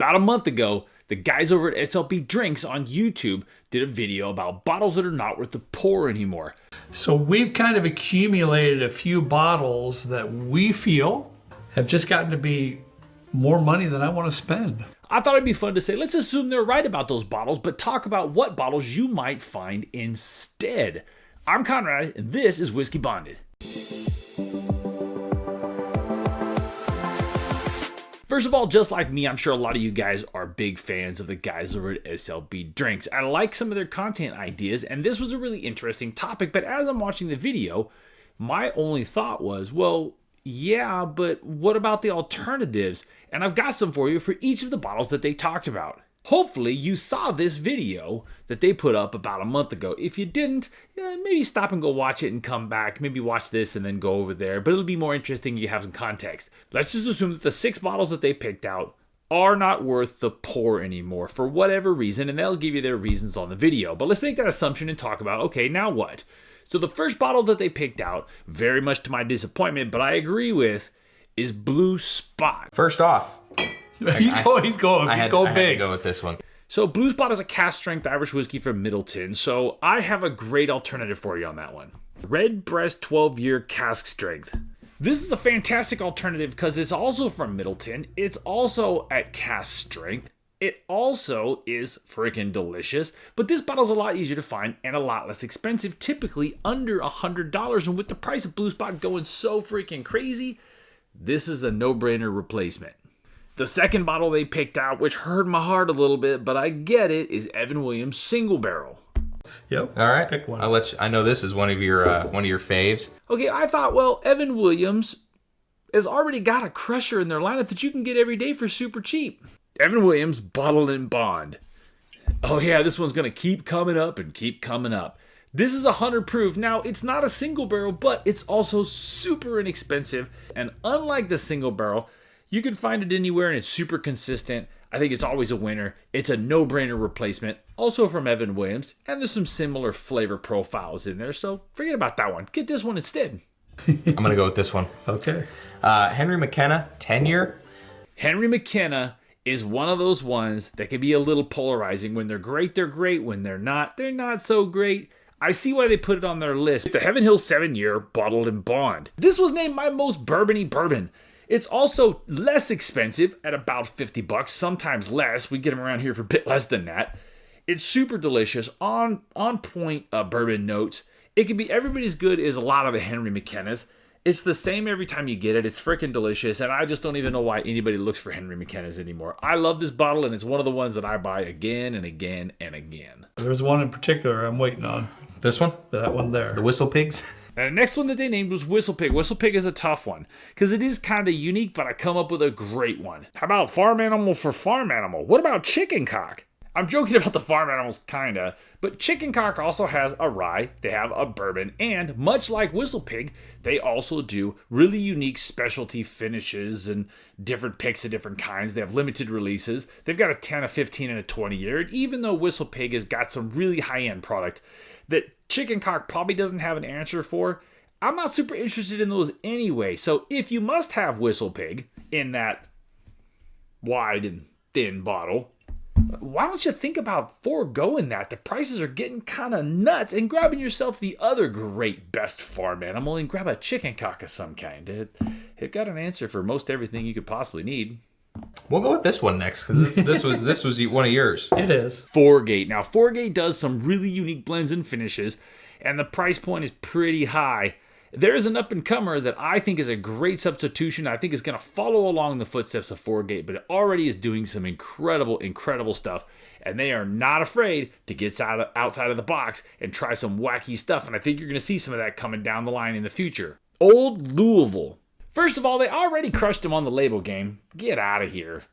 About a month ago, the guys over at SLB Drinks on YouTube did a video about bottles that are not worth the pour anymore. So we've kind of accumulated a few bottles that we feel have just gotten to be more money than I want to spend. I thought it'd be fun to say, let's assume they're right about those bottles, but talk about what bottles you might find instead. I'm Conrad, and this is Whiskeybonded. First of all, just like me, I'm sure a lot of you guys are big fans of the guys over at SLB Drinks. I like some of their content ideas, and this was a really interesting topic, but as I'm watching the video, my only thought was, well, yeah, but what about the alternatives? And I've got some for you for each of the bottles that they talked about. Hopefully you saw this video that they put up about a month ago. If you didn't, maybe stop and go watch it and come back. Maybe watch this and then go over there. But it'll be more interesting if you have some context. Let's just assume that the 6 bottles that they picked out are not worth the pour anymore for whatever reason. And they'll give you their reasons on the video. But let's make that assumption and talk about, okay, now what? So the first bottle that they picked out, very much to my disappointment, but I agree with, is Blue Spot. First off, He's going big. I had to go with this one. So Blue Spot is a cask strength Irish whiskey from Middleton. So I have a great alternative for you on that one. Redbreast 12-year cask strength. This is a fantastic alternative because it's also from Middleton. It's also at cask strength. It also is freaking delicious, but this bottle's a lot easier to find and a lot less expensive, typically under $100. And with the price of Blue Spot going so freaking crazy, this is a no-brainer replacement. The second bottle they picked out, which hurt my heart a little bit, but I get it, is Evan Williams Single Barrel. Yep. All right. Pick one. I know this is one of your faves. Okay, I thought, well, Evan Williams has already got a crusher in their lineup that you can get every day for super cheap. Evan Williams Bottled in Bond. Oh yeah, this one's going to keep coming up and keep coming up. This is a Hunterproof. Now, it's not a single barrel, but it's also super inexpensive. And unlike the single barrel, you can find it anywhere and it's super consistent. I think it's always a winner. It's a no-brainer replacement. Also from Evan Williams. And there's some similar flavor profiles in there. So forget about that one. Get this one instead. I'm going to go with this one. Okay. Henry McKenna, 10-year. Henry McKenna is one of those ones that can be a little polarizing. When they're great, they're great. When they're not so great. I see why they put it on their list. The Heaven Hill 7-year Bottled in Bond. This was named my most bourbony bourbon. It's also less expensive at about $50, sometimes less. We get them around here for a bit less than that. It's super delicious, on point bourbon notes. It can be every bit as good as a lot of the Henry McKennas. It's the same every time you get it. It's freaking delicious, and I just don't even know why anybody looks for Henry McKenna's anymore. I love this bottle, and it's one of the ones that I buy again and again and again. There's one in particular I'm waiting on. This one? That one there. The Whistle Pigs? And the next one that they named was Whistle Pig. Whistle Pig is a tough one because it is kind of unique, but I come up with a great one. How about farm animal for farm animal? What about chicken cock? I'm joking about the farm animals, kinda, but chicken cock also has a rye, they have a bourbon, and much like Whistle Pig, they also do really unique specialty finishes and different picks of different kinds. They have limited releases. They've got a 10, a 15, and a 20-year. Even though Whistle Pig has got some really high-end product that chicken cock probably doesn't have an answer for, I'm not super interested in those anyway. So if you must have Whistle Pig in that wide and thin bottle, why don't you think about foregoing that? The prices are getting kind of nuts, and grabbing yourself the other great best farm animal and grab a chicken cock of some kind. It got an answer for most everything you could possibly need. We'll go with this one next because this was one of yours. It is. Forgate. Now, Forgate does some really unique blends and finishes, and the price point is pretty high. There is an up-and-comer that I think is a great substitution. I think is going to follow along the footsteps of Forgate, but it already is doing some incredible, incredible stuff. And they are not afraid to get outside of the box and try some wacky stuff. And I think you're going to see some of that coming down the line in the future. Old Louisville. First of all, they already crushed them on the label game. Get out of here.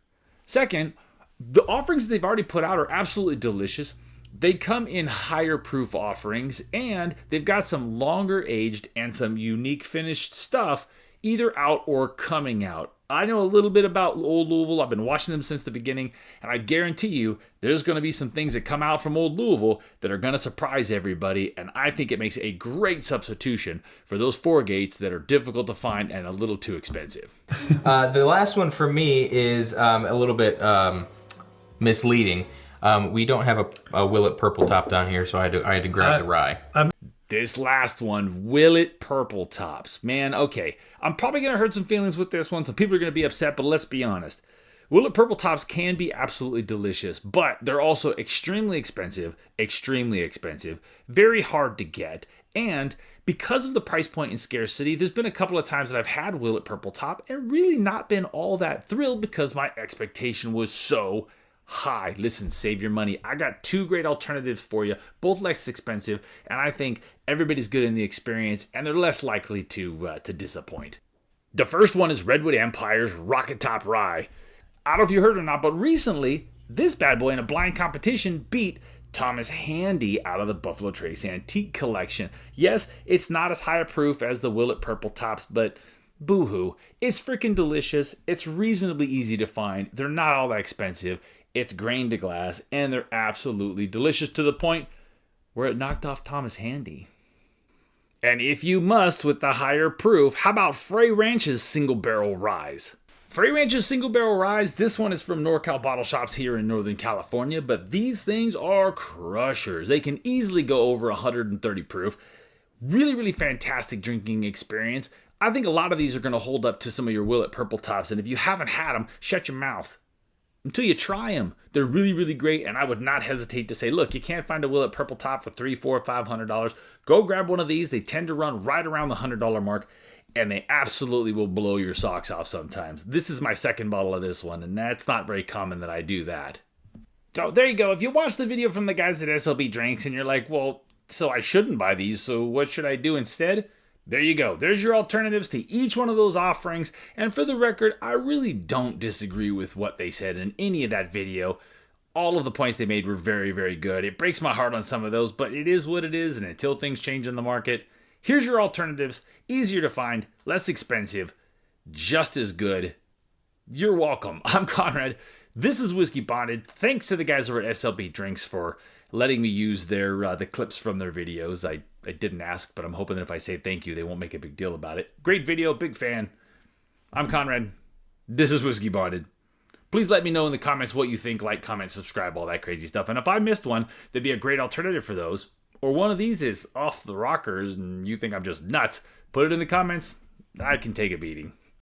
Second, the offerings that they've already put out are absolutely delicious. They come in higher proof offerings, and they've got some longer aged and some unique finished stuff either out or coming out. I know a little bit about Old Louisville. I've been watching them since the beginning, and I guarantee you there's going to be some things that come out from Old Louisville that are going to surprise everybody, and I think it makes a great substitution for those Forgates that are difficult to find and a little too expensive. The last one for me is a little bit misleading. We don't have a Willet Purple Top down here, so I had to grab the rye. This last one, Willet Purple Tops. Man, okay. I'm probably going to hurt some feelings with this one. Some people are going to be upset, but let's be honest. Willet Purple Tops can be absolutely delicious, but they're also extremely expensive, very hard to get, and because of the price point and scarcity, there's been a couple of times that I've had Willet Purple Top and really not been all that thrilled because my expectation was so high. Listen, save your money. I got two great alternatives for you, both less expensive, and I think everybody's good in the experience, and they're less likely to disappoint. The first one is Redwood Empire's Rocket Top Rye. I don't know if you heard or not, but recently, this bad boy in a blind competition beat Thomas Handy out of the Buffalo Trace Antique Collection. Yes, it's not as high a proof as the Willet Purple Tops, but boo-hoo. It's freaking delicious. It's reasonably easy to find. They're not all that expensive. It's grained to glass, and they're absolutely delicious to the point where it knocked off Thomas Handy. And if you must with the higher proof, how about Frey Ranch's Single Barrel Ryes? Frey Ranch's Single Barrel Ryes, this one is from NorCal Bottle Shops here in Northern California, but these things are crushers. They can easily go over 130 proof. Really, really fantastic drinking experience. I think a lot of these are going to hold up to some of your Willet Purple Tops, and if you haven't had them, shut your mouth until you try them. They're really, really great, and I would not hesitate to say, look, you can't find a Willet Purple Top for $300, $400, $500. Go grab one of these. They tend to run right around the $100 mark, and they absolutely will blow your socks off sometimes. This is my second bottle of this one, and that's not very common that I do that. So there you go. If you watch the video from the guys at SLB Drinks and you're like, well, so I shouldn't buy these, so what should I do instead? There you go. There's your alternatives to each one of those offerings. And for the record, I really don't disagree with what they said in any of that video. All of the points they made were very, very good. It breaks my heart on some of those, but it is what it is, and until things change in the market, here's your alternatives. Easier to find, less expensive, just as good. You're welcome. I'm Conrad. This is Whiskeybonded. Thanks to the guys over at SLB Drinks for letting me use their the clips from their videos. I didn't ask, but I'm hoping that if I say thank you, they won't make a big deal about it. Great video, big fan. I'm Conrad. This is Whiskeybonded. Please let me know in the comments what you think. Like, comment, subscribe, all that crazy stuff. And if I missed one, there'd be a great alternative for those. Or one of these is off the rockers and you think I'm just nuts, put it in the comments. I can take a beating.